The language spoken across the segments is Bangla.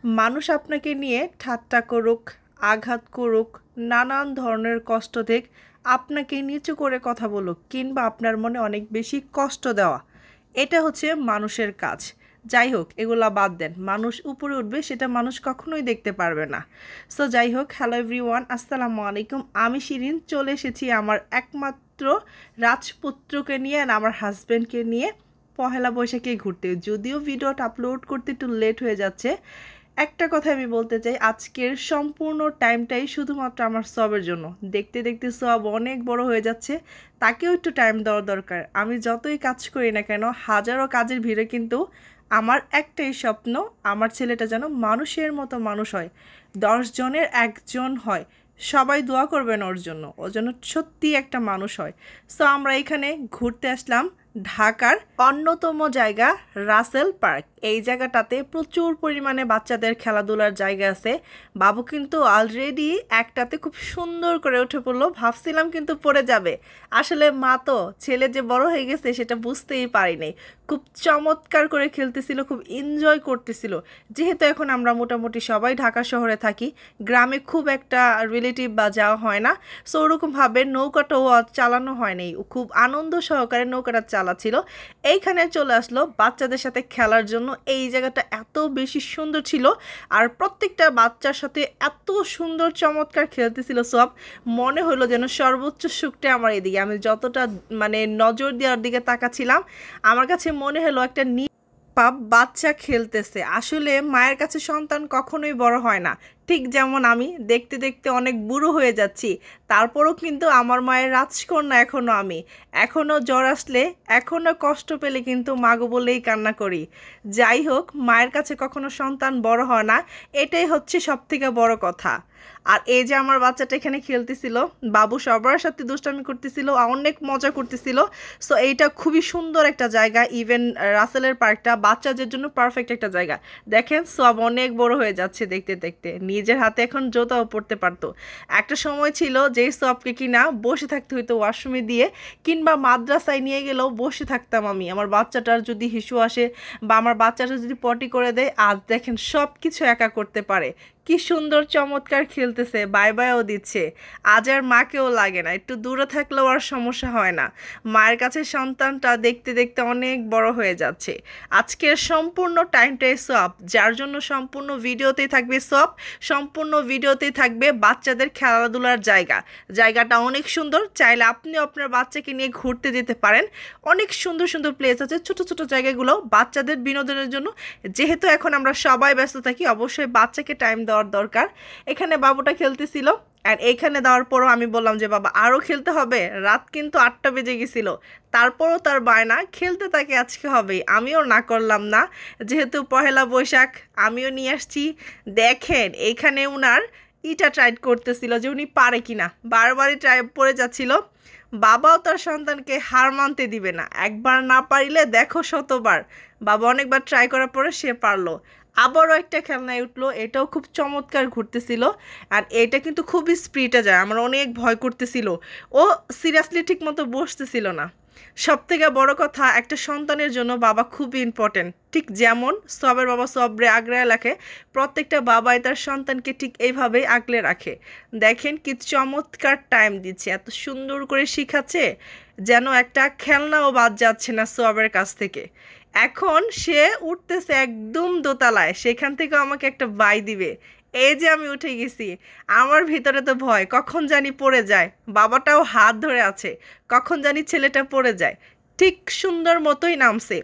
মানুষ আপনাকে নিয়ে ঠাট্টা করুক, আঘাত করুক, নানান ধরনের কষ্ট দিক, আপনাকে নিচু করে কথা বলুক কিংবা আপনার মনে অনেক বেশি কষ্ট দেওয়া, এটা হচ্ছে মানুষের কাজ। যাই হোক, এগুলা বাদ দেন। মানুষ উপরে উঠবে সেটা মানুষ কখনোই দেখতে পারবে না। সো যাই হোক, হ্যালো এভরিওয়ান, আসসালামু আলাইকুম। আমি শিরিন চলে এসেছি আমার একমাত্র রাজপুত্রকে নিয়ে আর আমার হাজব্যান্ডকে নিয়ে পহেলা বৈশাখে ঘুরতে। যদিও ভিডিওটা আপলোড করতে একটু লেট হয়ে যাচ্ছে, একটা কথা আমি বলতে চাই, আজকের সম্পূর্ণ টাইমটাই শুধুমাত্র আমার সবের জন্য। দেখতে দেখতে সব অনেক বড় হয়ে যাচ্ছে, তাকেও একটু টাইম দেওয়া দরকার। আমি যতই কাজ করি না কেন, হাজারো কাজের ভিড়ে কিন্তু আমার একটাই স্বপ্ন, আমার ছেলেটা যেন মানুষের মতো মানুষ হয়, 10 জনের একজন হয়। সবাই দোয়া করবেন ওর জন্য, ও যেন সত্যি একটা মানুষ হয়। সো আমরা এখানে ঘুরতে আসলাম ঢাকার অন্যতম জায়গা রাসেল পার্ক। এই জায়গাটাতে প্রচুর পরিমাণে বাচ্চাদের খেলাধুলার জায়গা আছে। বাবু কিন্তু অলরেডি একটাতে খুব সুন্দর করে উঠে পড়লো, ভাবছিলাম কিন্তু পড়ে যাবে। আসলে মা তো ছেলে যে বড় হয়ে গেছে সেটা বুঝতেই পারিনি। খুব চমৎকার করে খেলতেছিল, খুব এনজয় করতেছিল। যেহেতু এখন আমরা মোটামুটি সবাই ঢাকা শহরে থাকি, গ্রামে খুব একটা রিলেটিভ বা যাওয়া হয় না, সো ওরকমভাবে নৌকাটাও চালানো হয়নি। খুব আনন্দ সহকারে নৌকাটা চালাচ্ছিল। এইখানে চলে আসলো বাচ্চাদের সাথে খেলার জন্য। এই জায়গাটা এত বেশি সুন্দর ছিল, আর প্রত্যেকটা বাচ্চার সাথে এত সুন্দর চমৎকার খেলতেছিল সব। মনে হলো যেন সর্বোচ্চ সুখটা আমার এদিকে। আমি যতটা নজর দেওয়ার দিকে তাকাচ্ছিলাম, আমার কাছে মনে হলো একটা পাপ বাচ্চা খেলতেছে। আসলে মায়ের কাছে সন্তান কখনোই বড় হয় না। ঠিক যেমন আমি দেখতে দেখতে অনেক বুড়ো হয়ে যাচ্ছি, তারপরও কিন্তু আমার মায়ের রাজকন্যা এখনও আমি। এখনও জ্বর আসলে, এখনও কষ্ট পেলে কিন্তু মাগো বলেই কান্না করি। যাই হোক, মায়ের কাছে কখনো সন্তান বড় হয় না, এটাই হচ্ছে সবথেকে বড় কথা। আর এই যে আমার বাচ্চাটা এখানে খেলতেছিল, বাবু সবার সাথে দুষ্টামি করতেছিল, অনেক মজা করতেছিল। সো এইটা খুবই সুন্দর একটা জায়গা। ইভেন রাসেলের পার্কটা বাচ্চাদের জন্য পারফেক্ট একটা জায়গা। দেখেন সব অনেক বড় হয়ে যাচ্ছে দেখতে দেখতে, নিজের হাতে এখন জুতাও পরতে পারতো। একটা সময় ছিল যেই সবকে কিনা বসে থাকতে হইতো ওয়াশরুমে দিয়ে, কিংবা মাদ্রাসায় নিয়ে গেলেও বসে থাকতাম আমি। আমার বাচ্চাটার যদি হিসু আসে বা আমার বাচ্চাটা যদি পটি করে দেয়, আজ দেখেন সব কিছু একা করতে পারে। কি সুন্দর চমৎকার খেলতেছে, বাই বাইও দিচ্ছে। আজ আর মাকেও লাগে না, একটু দূরে থাকলেও আর সমস্যা হয় না। মায়ের কাছে সন্তানটা দেখতে দেখতে অনেক বড় হয়ে যাচ্ছে। আজকের সম্পূর্ণ টাইমটাই সব, যার জন্য সম্পূর্ণ ভিডিওতেই থাকবে সব, সম্পূর্ণ ভিডিওতেই থাকবে বাচ্চাদের খেলাধুলার জায়গা। জায়গাটা অনেক সুন্দর, চাইলে আপনিও আপনার বাচ্চাকে নিয়ে ঘুরতে যেতে পারেন। অনেক সুন্দর সুন্দর প্লেস আছে, ছোট ছোট জায়গাগুলো বাচ্চাদের বিনোদনের জন্য। যেহেতু এখন আমরা সবাই ব্যস্ত থাকি, অবশ্যই বাচ্চাকে টাইম দেওয়ার দরকার। এখানে বাবুটা খেলতেছিল, আর এইখানে দেওয়ার পরও আমি বললাম যে বাবা আরও খেলতে হবে। রাত কিন্তু 8টা বেজে গেছিল, তারপরও তার বায়না খেলতে তাকে আজকে হবেই। আমিও না করলাম না, যেহেতু পহেলা বৈশাখ আমিও নিয়ে আসছি। দেখেন এইখানে উনার ইটা ট্রাই করতেছিল যে উনি পারে কিনা, বারবারই ট্রাই পড়ে যাচ্ছিল। বাবাও তার সন্তানকে হার মানতে দিবে না, একবার না পারিলে দেখো শতবার। বাবা অনেকবার ট্রাই করার পরে সে পারলো। আবারও একটা খেলনায় উঠলো, এটাও খুব চমৎকার ঘুরতেছিল। আর এটা কিন্তু খুবই স্পিডে যায়, আমার অনেক ভয় করতেছিল। ও সিরিয়াসলি ঠিক মতো বসতেছিল না। সবথেকে বড় কথা, একটা সন্তানের জন্য বাবা খুবই ইম্পর্টেন্ট। ঠিক যেমন সবের বাবা সবরে আগলে রাখে, প্রত্যেকটা বাবাই তার সন্তানকে ঠিক এইভাবেই আগলে রাখে। দেখেন কি চমৎকার টাইম দিচ্ছে, এত সুন্দর করে শিখাচ্ছে, যেন একটা খেলনাও বাদ যাচ্ছে না সবের কাছ থেকে। এখন সে উঠতেছে একদম দোতলায়, সেখান থেকে আমাকে একটা বাই দিবে। এই যে আমি উঠে গেছি, আমার ভিতরে তো ভয়, কখন জানি পড়ে যায়। বাবাটাও হাত ধরে আছে, কখন জানি ছেলেটা পড়ে যায়। ঠিক সুন্দর মতোই নামছে।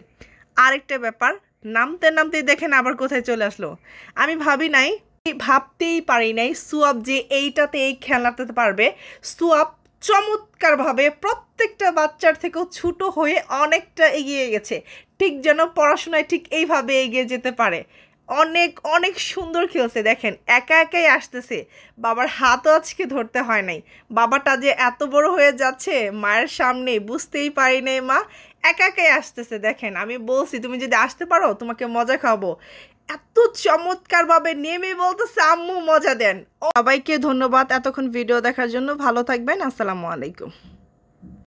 আরেকটা ব্যাপার, নামতে নামতেই দেখেন আবার কোথায় চলে আসলো। আমি ভাবতেই পারি নাই সুয়াব যে এইটাতে এই খেলাতে পারবে। সুয়াব চমৎকারভাবে প্রত্যেকটা বাচ্চার থেকেও ছোট হয়ে অনেকটা এগিয়ে গেছে, ঠিক যেন পড়াশোনায় ঠিক এইভাবে এগিয়ে যেতে পারে। অনেক অনেক সুন্দর খেলছে। দেখেন একা একাই আসতেছে, বাবার হাতও আজকে ধরতে হয় নাই। বাবাটা যে এত বড় হয়ে যাচ্ছে মায়ের সামনে, বুঝতেই পারি নাই মা। একা একাই আসতেছে। দেখেন আমি বলছি তুমি যদি আসতে পারো তোমাকে মজা খাবো। এত চমৎকারভাবে নেমে বলতেছে আম্মু মজা দেন। সবাইকে ধন্যবাদ এতক্ষণ ভিডিও দেখার জন্য। ভালো থাকবেন, আসসালামু আলাইকুম।